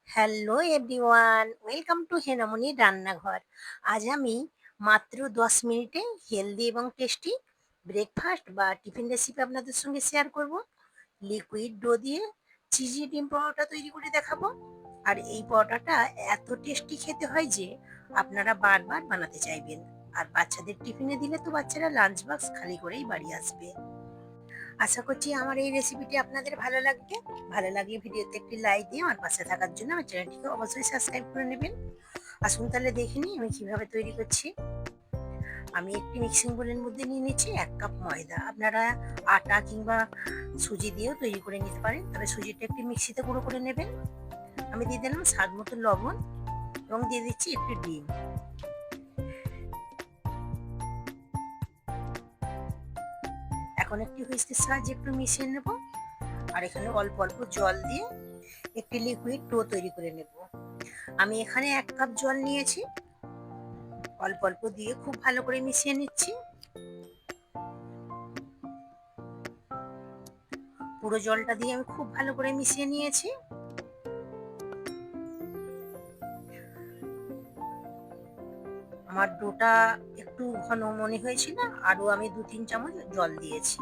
Hello everyone, welcome to হেনামনি রান্নাঘর। আজ আমি মাত্র 10 মিনিটে হেলদি এবং টেস্টি ব্রেকফাস্ট বা টিফিন রেসিপি আপনাদের সঙ্গে শেয়ার করব। লিকুইড ডো দিয়ে চিজি ডিম পরোটা তৈরি করে দেখাবো। আর এই পরোটাটা এত টেস্টি খেতে হয় যে আপনারা বারবার বানাতে চাইবেন। আর বাচ্চাদের টিফিনে দিলে তো বাচ্চারা লাঞ্চ বক্স খালি করেই বাড়ি আসবে। আশা করছি আমার এই রেসিপিটি আপনাদের ভালো লাগবে। ভালো লাগলে ভিডিওতে একটি লাইক দিয়ে আমার পাশে থাকার জন্য আমার চ্যানেলটিকে অবশ্যই সাবস্ক্রাইব করে নেবেন। আসুন তাহলে দেখে নিই আমি কিভাবে তৈরি করছি। আমি একটি মিক্সিং বোলের মধ্যে নিয়ে নিচ্ছি 1 কাপ ময়দা। আপনারা আটা কিংবা সুজি দিয়েও তৈরি করে নিতে পারেন, তবে সুজিটা একটি মিক্সিতে গুঁড়ো করে নেবেন। আমি দিয়ে দিলাম স্বাদ মতো লবণ এবং দিয়ে দিচ্ছি একটি ডিম। এখন একটি হুইস্কের সাহায্যে একটু মিশিয়ে নেব। আর এখানে অল্প অল্প জল দিয়ে একটি লিকুইড ডো তৈরি করে নেব। আমি এখানে 1 কাপ জল নিয়েছি, অল্প অল্প দিয়ে খুব ভালো করে মিশিয়ে নিচ্ছি। পুরো জলটা দিয়ে আমি খুব ভালো করে মিশিয়ে নিয়েছি। আমার ডোটা একটু ঘন মনে হয়েছিল, আরো আমি 2-3 চামচ জল দিয়েছি।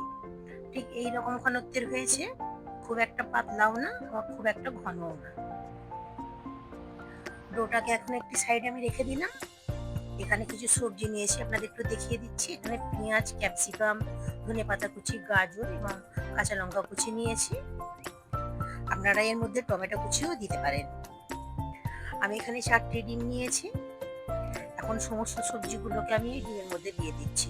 ঠিক এই রকম ঘনত্বের হয়েছে, খুব একটা পাতলাও না আর খুব একটা ঘনও না। ডোটাকে এখন একটি সাইডে আমি রেখে দিলাম। এখানে কিছু সবজি নিয়েছি, আপনাদের একটু দেখিয়ে দিচ্ছি। এখানে পেঁয়াজ, ক্যাপসিকাম, ধনেপাতা কুচি, গাজর এবং কাঁচা লঙ্কা কুচি নিয়েছি। আপনারা এর মধ্যে টমেটো কুচিও দিতে পারেন। আমি এখানে 4টে ডিম নিয়েছি। এখন সমস্ত সবজিগুলোকে আমি এই ডিমের মধ্যে দিয়ে দিচ্ছি।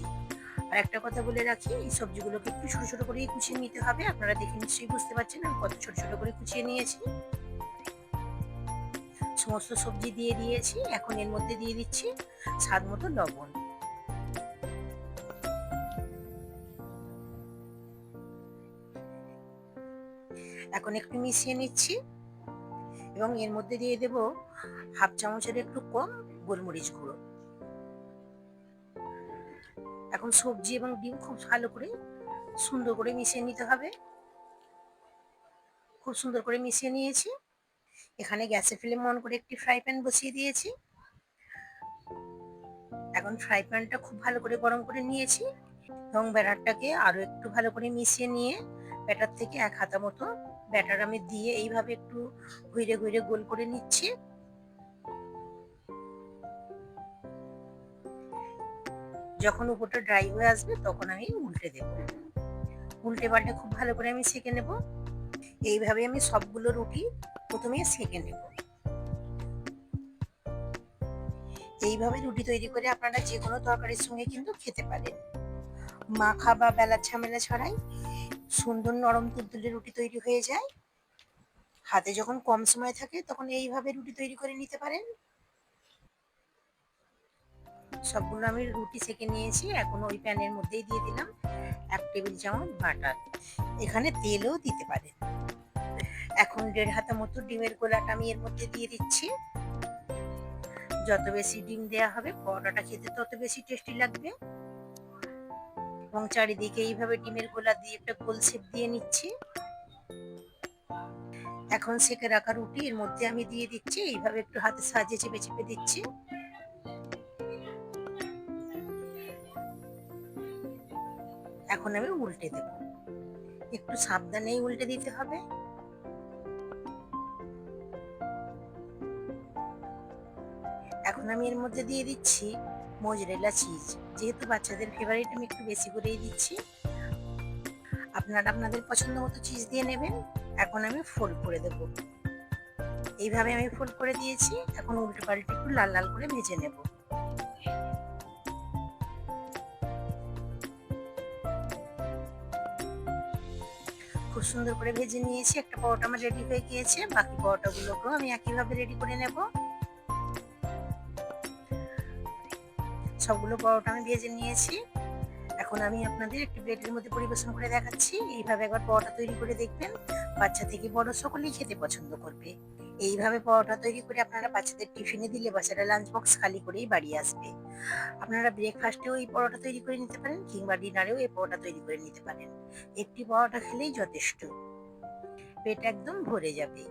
আর একটা কথা বলে রাখি, এই সবজিগুলোকে একটু ছোট ছোট করে কুচিয়ে নিতে হবে। আপনারা দেখে নিশ্চয়ই বুঝতে পারছেন আমি কত ছোট ছোট করে কুচিয়ে নিয়েছি। সমস্ত সবজি দিয়ে দিয়েছি। এখন এর মধ্যে দিয়ে দিচ্ছি স্বাদ মতো লবণ। এখন একটু মিশিয়ে নিচ্ছি এবং এর মধ্যে দিয়ে দেব 1/2 চামচের একটু কম গোলমরিচ গুঁড়ো। এখন সবজি এবং ডিম খুব ভালো করে সুন্দর করে মিশিয়ে নিতে হবে। খুব সুন্দর করে মিশিয়ে নিয়েছি। এখানে গ্যাসের ফ্লেম অন করে একটি ফ্রাই প্যান বসিয়ে দিয়েছি। এখন ফ্রাই প্যানটা খুব ভালো করে গরম করে নিয়েছি এবং ব্যাটারটাকে আরো একটু ভালো করে মিশিয়ে নিয়ে ব্যাটার থেকে 1 হাতা মতো ব্যাটার আমি দিয়ে এইভাবে একটু ঘুরে ঘুরে গোল করে নিচ্ছি। যখন উপরটা ড্রাই হয়ে আসবে তখন আমি উল্টে দেব। উল্টে পাল্টে খুব ভালো করে আমি সেঁকে নেব। এইভাবে আমি সবগুলো রুটি প্রথমে সেঁকে নেব। এইভাবে রুটি তৈরি করে আপনারা যে কোনো তরকারির সঙ্গে কিন্তু খেতে পারেন। মাখা বা বেলার ঝামেলা ছাড়াই সুন্দর নরম তুলতুলে রুটি তৈরি হয়ে যায়। হাতে যখন কম সময় থাকে তখন এইভাবে রুটি তৈরি করে নিতে পারেন। সবগুলো আমি রুটি সেঁকে নিয়েছি। এখন ওই প্যানের মধ্যেই দিয়ে দিলাম 1 টেবিল চামচ বাটার। এখানে তেলও দিতে পারেন। এখন 1.5 হাতা মতো ডিমের গোলাটা আমি এর মধ্যে দিয়ে দিচ্ছি। যত বেশি ডিম দেওয়া হবে পরোটাটা খেতে তত বেশি টেস্টি লাগবে। এবং চারিদিকে এইভাবে ডিমের গোলা দিয়ে একটা গোল শেপ দিয়ে নিচ্ছি। এখন সেঁকে রাখা রুটি এর মধ্যে আমি দিয়ে দিচ্ছি। এইভাবে একটু হাতের সাহায্যে চেপে চেপে দিচ্ছি। এখন আমি উল্টে দেব। একটু সাবধানেই উল্টে দিতে হবে। এখন আমি এর মধ্যে দিয়ে দিচ্ছি মোজরেলা চিজ। যেহেতু বাচ্চাদের ফেভারিট আমি একটু বেশি করেই দিচ্ছি। আপনারা আপনাদের পছন্দ মতো চিজ দিয়ে নেবেন। এখন আমি ফোল্ড করে দেব। এইভাবে আমি ফোল্ড করে দিয়েছি। এখন উল্টো পাল্টে একটু লাল লাল করে ভেজে নেব। খুব সুন্দর করে ভেজে নিয়েছি। একটা পরোটা আমার রেডি হয়ে গিয়েছে। বাকি পরোটাগুলোকেও আমি একইভাবে রেডি করে নেব। সবগুলো পরোটা আমি ভেজে নিয়েছি। এখন আমি আপনাদের একটি প্লেটের মধ্যে পরিবেশন করে দেখাচ্ছি। এইভাবে একবার পরোটা তৈরি করে দেখবেন। বাচ্চা থেকে বড় সকলেই খেতে পছন্দ করবে। এইভাবে পরোটা তৈরি করে আপনারা বাচ্চাদের টিফিনে দিলে বাচ্চারা লাঞ্চ বক্স খালি করেই বাড়ি আসবে। আপনারা ব্রেকফাস্টেও এই পরোটা তৈরি করে নিতে পারেন কিংবা ডিনারেও এই পরোটা তৈরি করে নিতে পারেন। একটি পরোটা খেলেই যথেষ্ট। পেট একদম ভরে যাবে।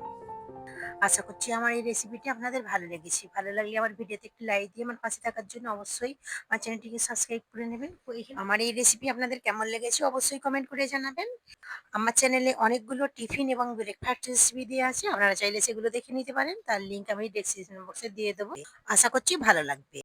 আশা করছি আমার এই রেসিপিটি আপনাদের ভালো লেগেছে। ভালো লাগলে আমার ভিডিওতে একটি লাইক দিয়ে আমার পাশে থাকার জন্য অবশ্যই আমার চ্যানেলটিকে সাবস্ক্রাইব করে নেবেন। আমার এই রেসিপি আপনাদের কেমন লেগেছে অবশ্যই কমেন্ট করে জানাবেন। আমার চ্যানেলে অনেকগুলো টিফিন এবং ব্রেকফাস্ট রেসিপি দেওয়া আছে। আপনারা চাইলে সেগুলো দেখে নিতে পারেন। তার লিঙ্ক আমি ডেসক্রিপশন বক্সে দিয়ে দেবো। আশা করছি ভালো লাগবে।